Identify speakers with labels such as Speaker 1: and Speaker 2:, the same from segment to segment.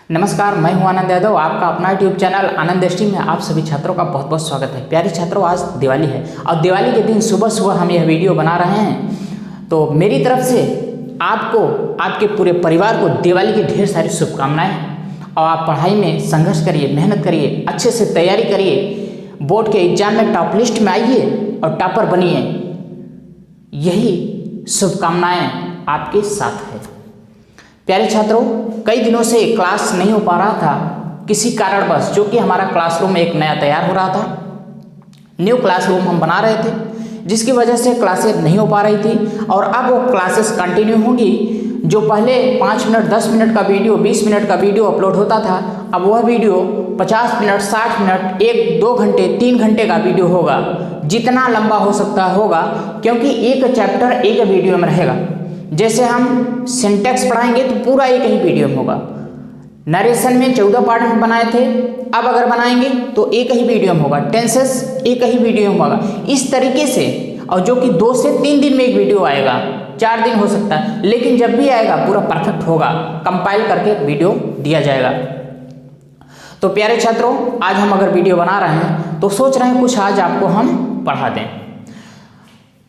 Speaker 1: नमस्कार, मैं हूं आनंद यादव। आपका अपना यूट्यूब चैनल आनंद स्ट्रीम में आप सभी छात्रों का बहुत बहुत स्वागत है। प्यारे छात्रों, आज दिवाली है और दिवाली के दिन सुबह सुबह हम यह वीडियो बना रहे हैं। तो मेरी तरफ से आपको, आपके पूरे परिवार को दिवाली की ढेर सारी शुभकामनाएं। और आप पढ़ाई में संघर्ष करिए, मेहनत करिए, अच्छे से तैयारी करिए, बोर्ड के एग्जाम में टॉप लिस्ट में आइए और टॉपर बनिए। यही शुभकामनाएं आपके साथ है। प्यारे छात्रों, कई दिनों से क्लास नहीं हो पा रहा था किसी कारणवश, जो कि हमारा क्लासरूम एक नया तैयार हो रहा था। न्यू क्लासरूम हम बना रहे थे, जिसकी वजह से क्लासेस नहीं हो पा रही थी। और अब वो क्लासेस कंटिन्यू होंगी। जो पहले 5 मिनट 10 मिनट का वीडियो, 20 मिनट का वीडियो अपलोड होता था, अब वह वीडियो 50 मिनट 60 मिनट 1-2 घंटे 3 घंटे का वीडियो होगा। जितना लंबा हो सकता होगा, क्योंकि एक चैप्टर एक वीडियो में रहेगा। जैसे हम सिंटैक्स पढ़ाएंगे तो पूरा एक ही वीडियो में होगा। नरेशन में 14 पार्ट हम बनाए थे, अब अगर बनाएंगे तो एक ही वीडियो में होगा। टेंसेस एक ही वीडियो में होगा। इस तरीके से, और जो कि 2 से 3 दिन में एक वीडियो आएगा, 4 दिन हो सकता है, लेकिन जब भी आएगा पूरा परफेक्ट होगा। कंपाइल करके वीडियो दिया जाएगा। तो प्यारे छात्रों, आज हम अगर वीडियो बना रहे हैं तो सोच रहे हैं कुछ आज आपको हम पढ़ा दें।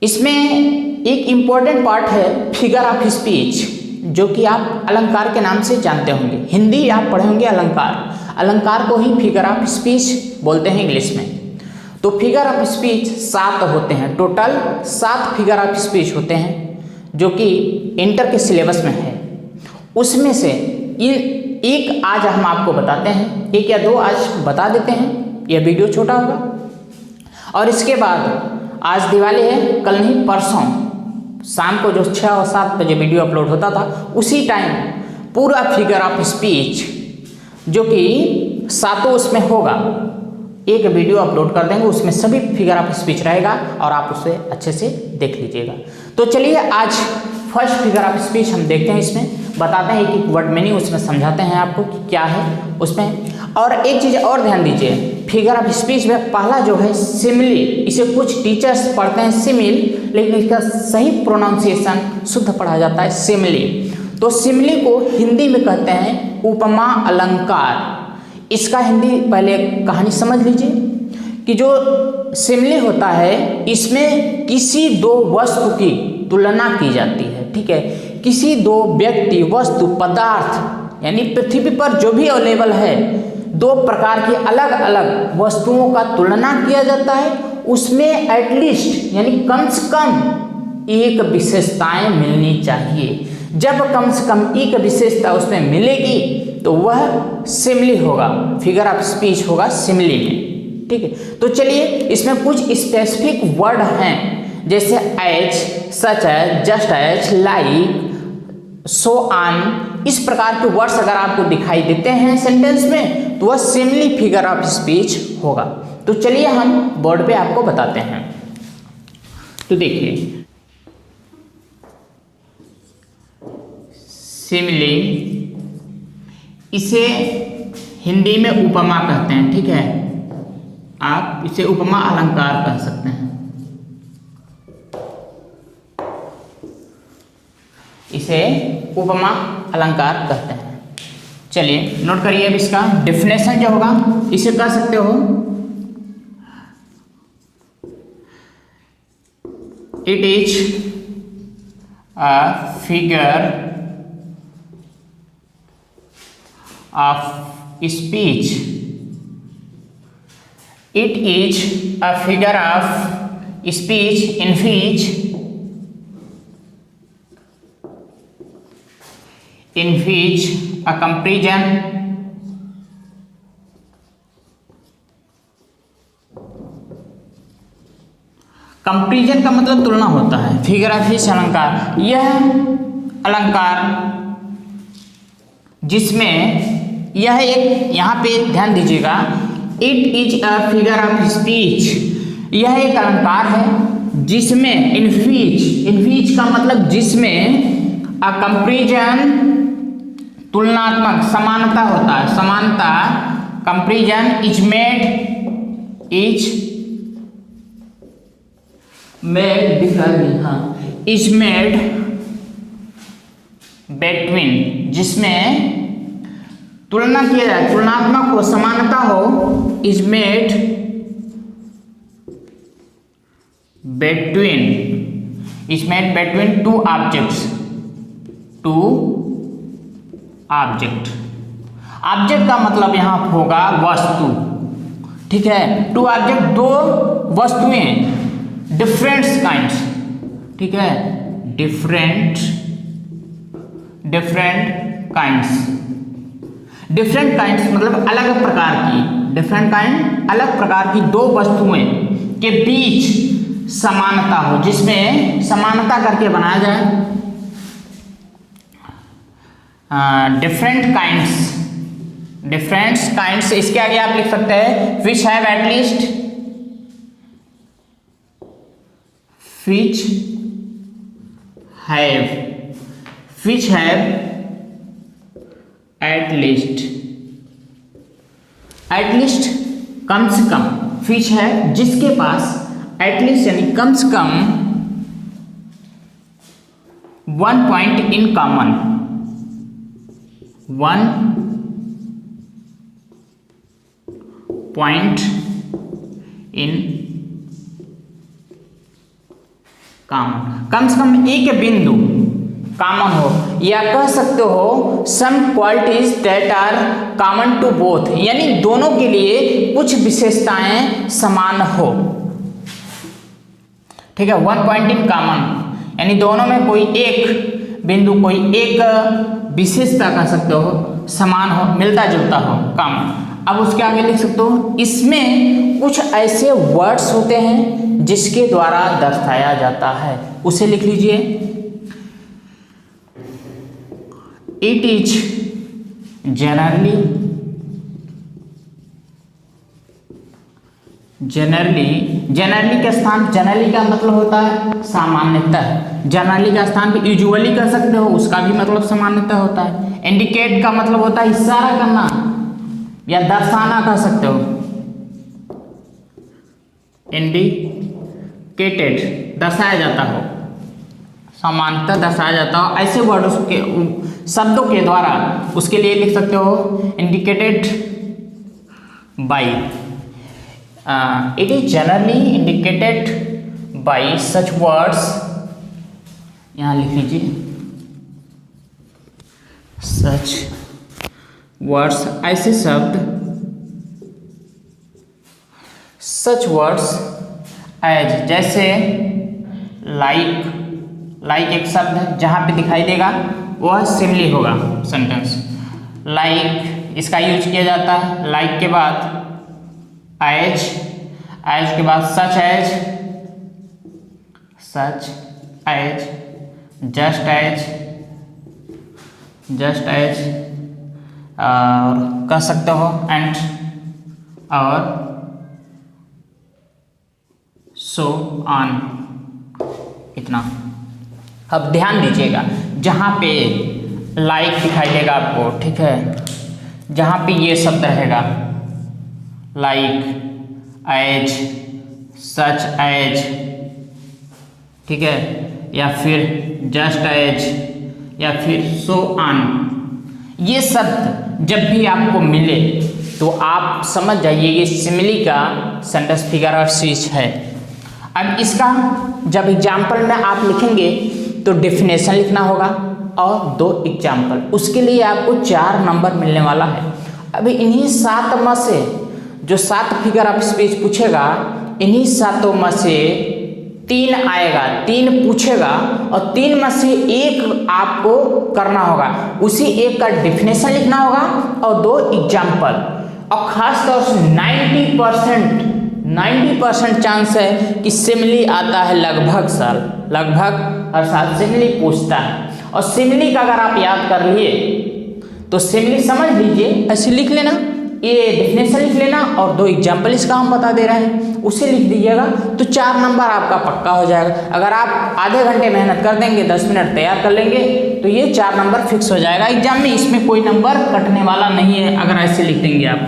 Speaker 1: इसमें एक इम्पॉर्टेंट पार्ट है फिगर ऑफ स्पीच, जो कि आप अलंकार के नाम से जानते होंगे। हिंदी आप पढ़े होंगे अलंकार, अलंकार को ही फिगर ऑफ स्पीच बोलते हैं इंग्लिश में। तो फिगर ऑफ स्पीच 7 होते हैं, टोटल 7 फिगर ऑफ स्पीच होते हैं, जो कि इंटर के सिलेबस में है। उसमें से एक आज हम आपको बताते हैं, 1 या 2 आज बता देते हैं। यह वीडियो छोटा होगा। और इसके बाद आज दिवाली है, कल नहीं परसों शाम को जो 6 और 7 बजे वीडियो अपलोड होता था, उसी टाइम पूरा फिगर ऑफ स्पीच, जो कि 7 उसमें होगा, एक वीडियो अपलोड कर देंगे। उसमें सभी फिगर ऑफ स्पीच रहेगा और आप उसे अच्छे से देख लीजिएगा। तो चलिए आज फर्स्ट फिगर ऑफ स्पीच हम देखते हैं। इसमें बताते हैं एक वर्ड मीनिंग, उसमें समझाते हैं आपको कि क्या है उसमें। और एक चीज़ और ध्यान दीजिए, फिगर ऑफ स्पीच में पहला जो है सिमिली, इसे कुछ टीचर्स पढ़ते हैं सिमिल, लेकिन इसका सही प्रोनाउंसिएशन शुद्ध पढ़ा जाता है सिमिली। तो सिमिली को हिंदी में कहते हैं उपमा अलंकार। इसका हिंदी पहले कहानी समझ लीजिए कि जो सिमिली होता है, इसमें किसी 2 वस्तु की तुलना की जाती है। ठीक है, किसी 2 व्यक्ति, वस्तु, पदार्थ, यानी पृथ्वी पर जो भी अवेलेबल है, 2 प्रकार की अलग अलग वस्तुओं का तुलना किया जाता है। उसमें एटलीस्ट यानी कम से कम एक विशेषताएं मिलनी चाहिए। जब कम से कम एक विशेषता उसमें मिलेगी तो वह सिमिली होगा, फिगर ऑफ स्पीच होगा सिमिली में। ठीक है, तो चलिए इसमें कुछ स्पेसिफिक वर्ड हैं, जैसे as, such as, just as, like, so on. इस प्रकार के वर्ड्स अगर आपको दिखाई देते हैं सेंटेंस में तो वह सिमिली फिगर ऑफ स्पीच होगा। तो चलिए हम बोर्ड पे आपको बताते हैं। तो देखिए, सिमिली, इसे हिंदी में उपमा कहते हैं। ठीक है, आप इसे उपमा अलंकार कह सकते हैं। इसे उपमा अलंकार कहते हैं। चलिए नोट करिए। अब इसका डेफिनेशन जो होगा, इसे कह सकते हो it is a figure of speech. It is a figure of speech in which a comparison का मतलब तुलना होता है। फिगर ऑफ स्पीच अलंकार, यह अलंकार जिसमें यह एक, यहाँ पे ध्यान दीजिएगा, it is a figure of speech, यह एक अलंकार है जिसमें इन which का मतलब जिसमें अ कंपैरिजन, तुलनात्मक, समानता होता है, समानता, कंपैरिजन इज मेड बिटवीन, जिसमें तुलना किया जाए, तुलनात्मक हो, समानता हो, is made between two objects, two object. Object का मतलब यहां होगा वस्तु, ठीक है। टू ऑब्जेक्ट, दो वस्तुएं, डिफरेंट काइंड्स, ठीक है, डिफरेंट काइंड्स मतलब अलग प्रकार की, डिफरेंट काइंड अलग प्रकार की दो वस्तुएं के बीच समानता हो, जिसमें समानता करके बनाया जाए। डिफरेंट काइंड्स, इसके आगे आप लिख सकते हैं विच हैव एटलीस्ट, एटलीस्ट कम से कम, फिच है जिसके पास एटलीस्ट यानी कम से कम 1 point in common, 1 point in common, कम से कम एक बिंदु कॉमन हो, या कह सकते हो some qualities that are common to both, यानी दोनों के लिए कुछ विशेषताएं समान हो, ठीक है। 1 पॉइंट इन कॉमन यानी दोनों में कोई एक बिंदु, कोई एक विशेषता कह सकते हो समान हो, मिलता जुलता हो, कॉमन। अब उसके आगे लिख सकते हो इसमें कुछ ऐसे वर्ड्स होते हैं जिसके द्वारा दर्शाया जाता है, उसे लिख लीजिए। इट इज जनरली का स्थान, जनरली का मतलब होता है सामान्यतः, जनरली का स्थान पे यूजुअली कर सकते हो, उसका भी मतलब सामान्यतः होता है। इंडिकेट का मतलब होता है इशारा करना या दर्शाना कह सकते हो, इंडिकेटेड दर्शाया जाता हो, समानता दर्शाया जाता हो, ऐसे वर्ड के शब्दों के द्वारा उसके लिए लिख सकते हो indicated by, it is generally indicated by such words, यहां लिख लीजिए सच वर्ड्स, ऐसे शब्द, सच वर्ड्स एज, जैसे लाइक एक शब्द है, जहां पे दिखाई देगा वह सिमिली होगा सेंटेंस। लाइक इसका यूज किया जाता है, लाइक के बाद एज के बाद सच एज, जस्ट एज और कह सकते हो एंड और सो ऑन, इतना। अब ध्यान दीजिएगा, जहाँ पे लाइक दिखाई देगा आपको, ठीक है, जहाँ पे ये शब्द रहेगा लाइक, एज, सच एज, ठीक है, या फिर जस्ट एज, या फिर सो ऑन, ये शब्द जब भी आपको मिले तो आप समझ जाइए ये सिमिली का सेंटेंस फिगर और स्पीच है। अब इसका जब एग्जाम्पल में आप लिखेंगे तो डेफिनेशन लिखना होगा और 2 एग्जाम्पल, उसके लिए आपको 4 नंबर मिलने वाला है। अभी इन्हीं 7 में से जो 7 फिगर ऑफ स्पीच पूछेगा, इन्हीं 7 में से 3 आएगा, 3 पूछेगा और 3 में से 1 आपको करना होगा, उसी एक का डेफिनेशन लिखना होगा और 2 एग्जाम्पल। और खास तौर से 90% चांस है कि सिमिली आता है लगभग हर साल सिमिली पूछता है। और सिमिली का अगर आप याद कर लिए तो सिमिली समझ लीजिए, ऐसे लिख लेना, ये डेफिनेशन लिख लेना और 2 एग्जाम्पल इसका हम बता दे रहे हैं, उसे लिख दीजिएगा तो 4 नंबर आपका पक्का हो जाएगा। अगर आप आधे घंटे मेहनत कर देंगे, 10 मिनट तैयार कर लेंगे तो ये 4 नंबर फिक्स हो जाएगा एग्जाम में, इसमें कोई नंबर कटने वाला नहीं है अगर ऐसे लिख देंगे आप।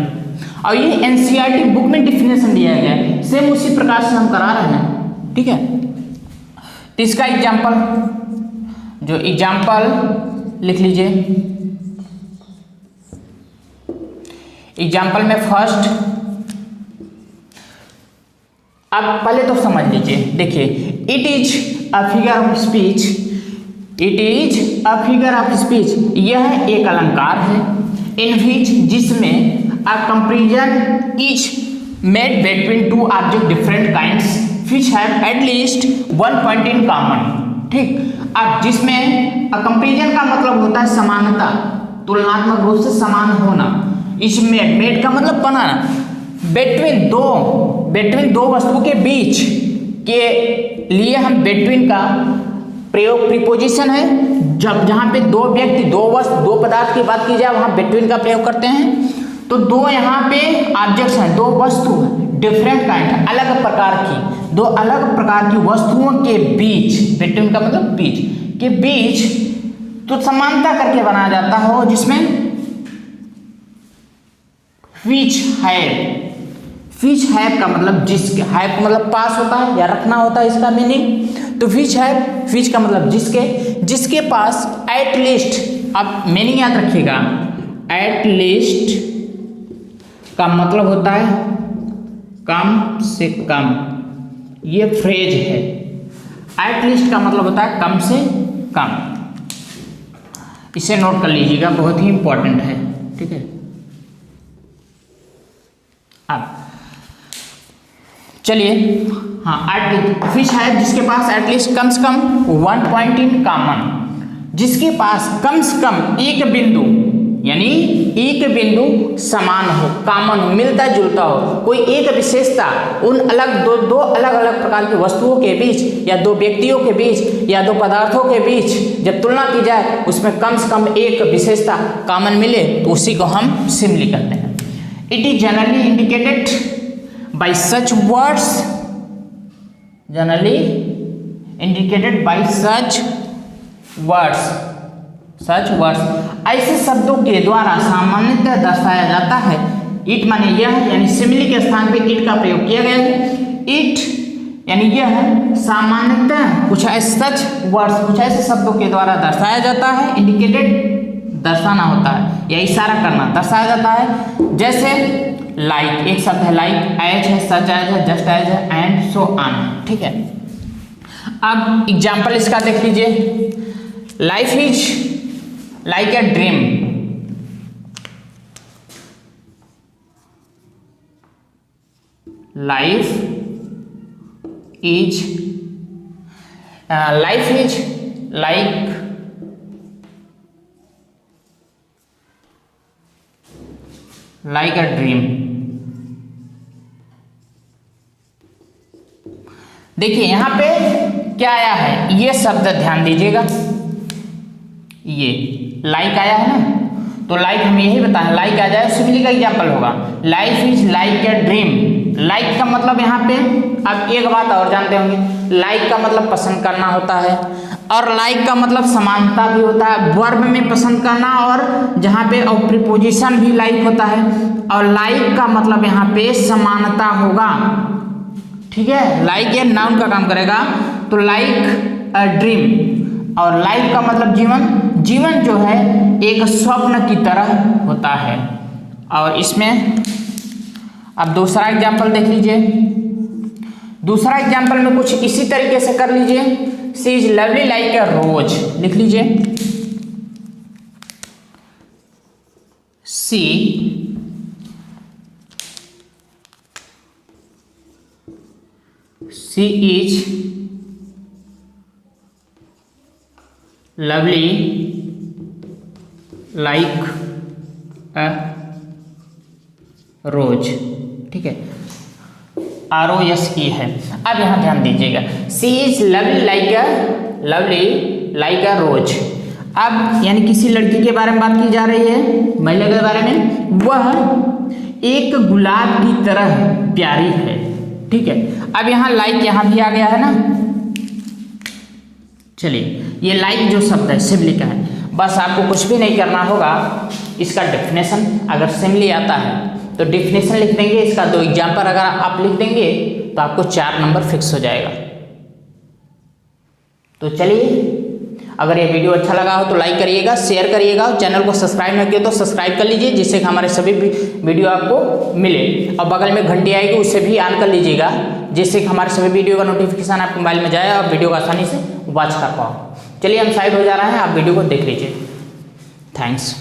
Speaker 1: और ये एनसीईआरटी बुक में डिफिनेशन दिया गया है, सेम उसी प्रकार से हम करा रहे हैं, ठीक है। तो इसका एग्जाम्पल, जो एग्जाम्पल लिख लीजिए, एग्जाम्पल में फर्स्ट, अब पहले तो समझ लीजिए, देखिए, it is a figure of speech, it is a figure of speech, यह एक अलंकार है, इन विच, जिसमें a comparison is made between to object different kinds which have at least one point in common, ठीक। अब जिसमें कंपैरिजन का मतलब होता है समानता, तुलनात्मक रूप से समान होना, इसमें मेड का मतलब बनाना, बिटवीन दो वस्तुओं के बीच के लिए हम बिटवीन का प्रयोग प्रीपोजिशन है, जब जहाँ पे दो व्यक्ति, दो वस्तु, दो पदार्थ की बात की जाए वहाँ बिटवीन का प्रयोग करते हैं। तो दो यहाँ पे ऑब्जेक्ट्स हैं, दो वस्तु डिफरेंट काइंड, अलग प्रकार की, दो अलग प्रकार की वस्तुओं के बीच, बिटवीन का मतलब बीच के बीच, तो समानता करके बनाया जाता हो, जिसमें विच हैव का मतलब जिसके, हैव का मतलब पास होता है या रखना होता है, इसका मीनिंग। तो विच का मतलब जिसके पास एट लीस्ट, अब मीनिंग याद रखिएगा, एट लीस्ट का मतलब होता है कम से कम, ये फ्रेज है। एट लीस्ट का मतलब होता है कम से कम, इसे नोट कर लीजिएगा, बहुत ही इंपॉर्टेंट है, ठीक है। अब चलिए, हाँ, फिश है जिसके पास एटलीस्ट कम से कम वन पॉइंट इन कॉमन, जिसके पास कम से कम एक बिंदु, यानी एक बिंदु समान हो, कॉमन हो, मिलता जुलता हो, कोई एक विशेषता उन दो अलग अलग प्रकार की वस्तुओं के बीच, या दो व्यक्तियों के बीच, या दो पदार्थों के बीच जब तुलना की जाए उसमें कम से कम एक विशेषता कॉमन मिले, तो उसी को हम सिमिली कहते हैं। It is generally indicated by such words, generally indicated by such words, ऐसे शब्दों के द्वारा सामान्यतः दर्शाया जाता है। इट माने यह, यानी सिमिली के स्थान पे इट का प्रयोग किया गया है। इट यानी यह सामान्यतः कुछ ऐसे शब्दों के द्वारा दर्शाया जाता है। इंडिकेटेड दर्शाना होता है या इशारा करना, दर्शाया जाता है। जैसे लाइक, एक शब्द है लाइक, एज है, सच एज है, जस्ट एज है, एंड सो ऑन, ठीक है। अब एग्जाम्पल इसका देख लीजिए, life is like a dream, life is like a dream। देखिए यहां पे क्या आया है, ये शब्द ध्यान दीजिएगा, ये लाइक आया है ना, तो लाइक हमें यही बताया, लाइक आ जाए सिमिली का एग्जाम्पल होगा, life is like a dream. Like का मतलब यहाँ पे आप एक बात और जानते होंगे, लाइक का मतलब पसंद करना होता है, और लाइक का मतलब समानता भी होता है, वर्ब में पसंद करना, और जहाँ पे और प्रीपोजिशन भी लाइक होता है, और लाइक का मतलब यहाँ पे समानता होगा, ठीक है। लाइक ये नाउन का काम करेगा, तो लाइक अ ड्रीम, और लाइफ का मतलब जीवन जो है एक स्वप्न की तरह होता है। और इसमें अब दूसरा एग्जाम्पल देख लीजिए, दूसरा एग्जाम्पल में कुछ इसी तरीके से कर लीजिए, she is lovely like a rose, लिख लीजिए, she is lovely like a rose, ठीक है, ROSE है। अब यहाँ ध्यान दीजिएगा, she is lovely like a rose. अब यानी किसी लड़की के बारे में बात की जा रही है, महिला के बारे में, वह एक गुलाब की तरह प्यारी है, ठीक है। अब यहाँ लाइक यहाँ भी आ गया है ना, चलिए ये लाइक जो शब्द है सिमिली का है, बस आपको कुछ भी नहीं करना होगा, इसका डेफिनेशन अगर सिमिली आता है तो डेफिनेशन लिख देंगे, इसका दो एग्जाम्पल अगर आप लिख देंगे तो आपको 4 नंबर फिक्स हो जाएगा। तो चलिए अगर ये वीडियो अच्छा लगा हो तो लाइक करिएगा, शेयर करिएगा, चैनल को सब्सक्राइब न किया तो सब्सक्राइब कर लीजिए, जिससे कि हमारे सभी वीडियो आपको मिले। और बगल में घंटी आएगी उसे भी ऑन कर लीजिएगा, जिससे कि हमारे सभी वीडियो का नोटिफिकेशन आपके मोबाइल में जाए और वीडियो को आसानी से वॉच कर पाओ। चलिए हम साइड हो जा रहे हैं, आप वीडियो को देख लीजिए। थैंक्स।